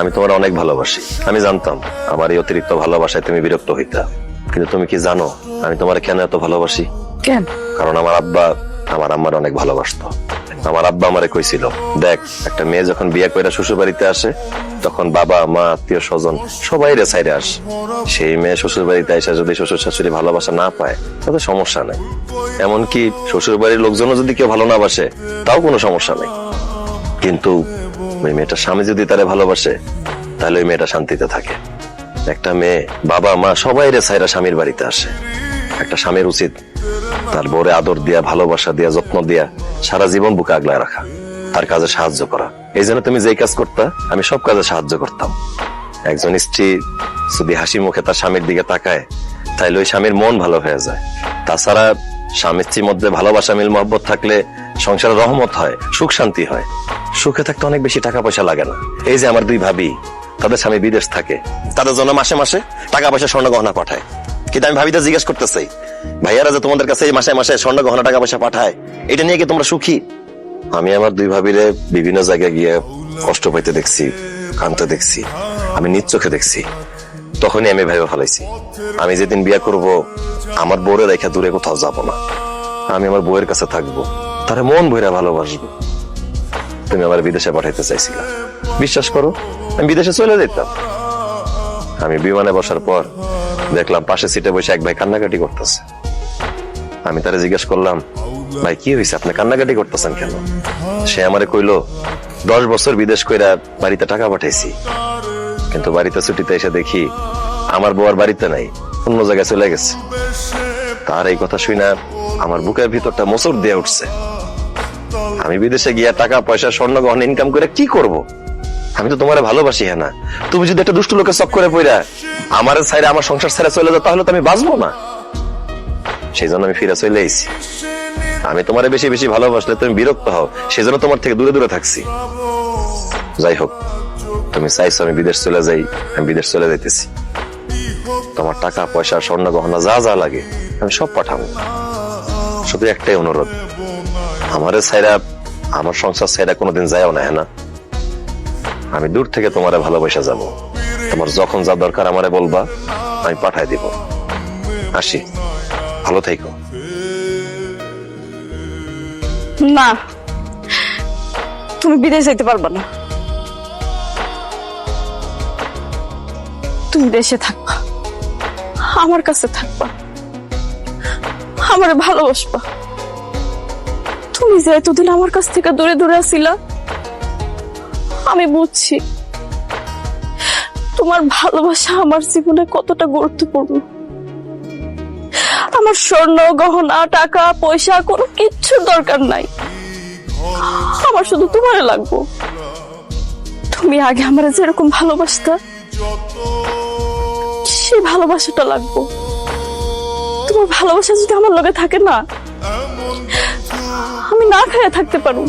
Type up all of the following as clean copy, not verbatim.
আমি তোমার অনেক ভালোবাসি। আমি জানতাম আমার এই অতিরিক্ত ভালোবাসায় তুমি বিরক্ত হইতা, কিন্তু তুমি কি জানো আমি তোমার কেন এত ভালোবাসি? কেন? কারণ আমার আব্বা আমার আম্মার অনেক ভালোবাসতো। আমার আব্বা আমারে কইছিল, দেখ একটা মেয়ে যখন বিয়ে কইরা শ্বশুর বাড়িতে আসে তখন বাবা মা আত্মীয় স্বজন সবাই রে সাইডে আসে। সেই মেয়ে শ্বশুর বাড়িতে এসে যদি শ্বশুর শাশুড়ি ভালোবাসা না পায় তাতে সমস্যা নাই। এমনকি শ্বশুর বাড়ির লোকজনও যদি কেউ ভালো না বাসে তাও কোনো সমস্যা নাই। কিন্তু ওই মেয়েটার স্বামী যদি তারে ভালোবাসে তাহলে ওই মেয়েটা শান্তিতে থাকে। একটা মেয়ে বাবা মা সবাই রে সাইরা স্বামীর বাড়িতে আসে। একটা স্বামীর উচিত তার বউরে আদর দিয়া, ভালোবাসা দিয়া, যত্ন দিয়া সারা জীবন বুকে আগলায় রাখা, তার কাজে সাহায্য করা। এই জন্য তুমি যেই কাজ করতা আমি সব কাজে সাহায্য করতাম। একজন স্ত্রী যদি হাসি মুখে তার স্বামীর দিকে তাকায় তাহলে ওই স্বামীর মন ভালো হয়ে যায়। তাছাড়া স্বামী স্ত্রীর মধ্যে ভালোবাসা মিল মহব্বত থাকলে সংসারে রহমত হয়, সুখ শান্তি হয়। সুখে থাকতে অনেক বেশি টাকা পয়সা লাগে না। এই যে আমার দুই ভাবি, তাদের স্বামী বিদেশ থাকে, তাদের জন্য মাসে মাসে টাকা পয়সা স্বর্ণ গহনা পাঠায়। কিন্তু আমি ভাবিতে জিজ্ঞেস করতে চাই, ভাইয়ারা যে তোমাদের কাছে এই মাসে মাসে স্বর্ণ গহনা টাকা পয়সা পাঠায়, এটা নিয়ে কি তোমরা সুখী? আমি আমার দুই ভাবিরে বিভিন্ন জায়গায় গিয়ে কষ্ট পাইতে দেখছি, কাঁদতে দেখছি, আমি নিজ চোখে দেখছি। তখনই আমি ভেবে ফেলাইছি আমি যেদিন বিয়ে করব আমার বউরে রেখে দূরে কোথাও যাব না। আমি আমার বউয়ের কাছে থাকবো, তারা মন ভরে ভালোবাসবো। তুমি আমার বিদেশে পাঠাইতে চাইছিলা, বিশ্বাস করো আমি বিদেশে চলে যেতাম। আমি বিমানে বসার পর দেখলাম পাশে সিটে বসে এক ভাই কান্নাকাটি করতেছে। আমি তারে জিজ্ঞেস করলাম, ভাই কি হয়েছে, আপনি কান্নাকাটি করতেছেন কেন? সে আমারে কইলো, 10 বছর বিদেশ কইরা বাড়িতে টাকা পাঠাইছি, কিন্তু বাড়িতে ছুটিতে এসে দেখি আমার বউ আর বাড়িতে নাই, অন্য জায়গায় চলে গেছে। তার এই কথা শুনে আমার বুকের ভিতরটা মোচড় দিয়ে উঠছে। আমি বিদেশে গিয়া টাকা পয়সা স্বর্ণ গহনা ইনকাম করে কি করব? আমি তো তোমারে ভালোবাসি। হ্যাঁ না, তুমি যদি একটা দুষ্ট লোকের চক্করে পড়া আমার ছাইরে আমার সংসার ছেড়ে চলে যাও তাহলে তো আমি বাঁচবো না। সেই জন্য আমি ফিরে চলে এসেছি। আমি তোমারে বেশি বেশি ভালোবাসলে তুমি বিরক্ত হও, সেই জন্য তোমার থেকে দূরে দূরে থাকছি। যাই হোক, তুমি চাইছো আমি বিদেশ চলে যাই, আমি বিদেশ চলে যাইতেছি। তোমার টাকা পয়সা স্বর্ণ গহনা যা যা লাগে আমি সব পাঠাবো। শুধু একটাই অনুরোধ, আমারে ছাইরা আমার সংসার ছাইরা কোনোদিন যায়ও না। হ্যাঁ না, আমি দূর থেকে তোমারে ভালোবাসা যাব। তোমার যখন যা দরকার আমারে বলবা, আমি পাঠাই দিব। আসি, ভালো থেকো। না, তুমি বিদেশ যেতে পারবা না। তুমি দেশে থাকবা, আমার কাছে থাকবা, আমারে ভালোবাসবা। তুমি যে এতদিন আমার কাছ থেকে দূরে দূরে আছিলা, আমি বুঝছি তোমার ভালোবাসা আমার জীবনে কতটা গুরুত্বপূর্ণ। আমার স্বর্ণ গহনা টাকা পয়সা কোনো কিচ্ছুর দরকার নাই, আমার শুধু তোমারে লাগবো। তুমি আগে আমার যেরকম ভালোবাসতা সেই ভালোবাসাটা লাগবো। তোমার ভালোবাসা যদি আমার লগে থাকে না, আমি না খেয়ে থাকতে পারো,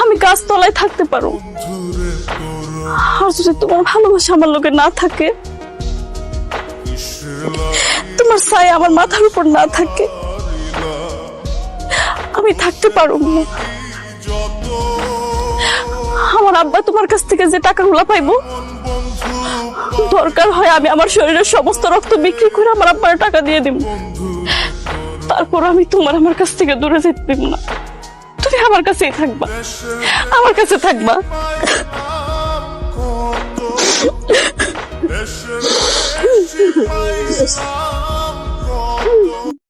আমি গাছ তলায় থাকতে পারো। আর যদি তোমার ভালোবাসা আমার লগে না থাকে, তোমার ছায়া আমার মাথার উপর না থাকে, আমি থাকতে পারব না। আমার আব্বা তোমার কাছ থেকে যে টাকাগুলো পাইবো, দরকার হয় আমি আমার শরীরের সমস্ত রক্ত বিক্রি করে আমার আব্বার টাকা দিয়ে দিব। তারপর আমি তোমার আমার কাছ থেকে দূরে যেতে দিব না। তুমি আমার কাছেই থাকবা, আমার কাছে থাকবা।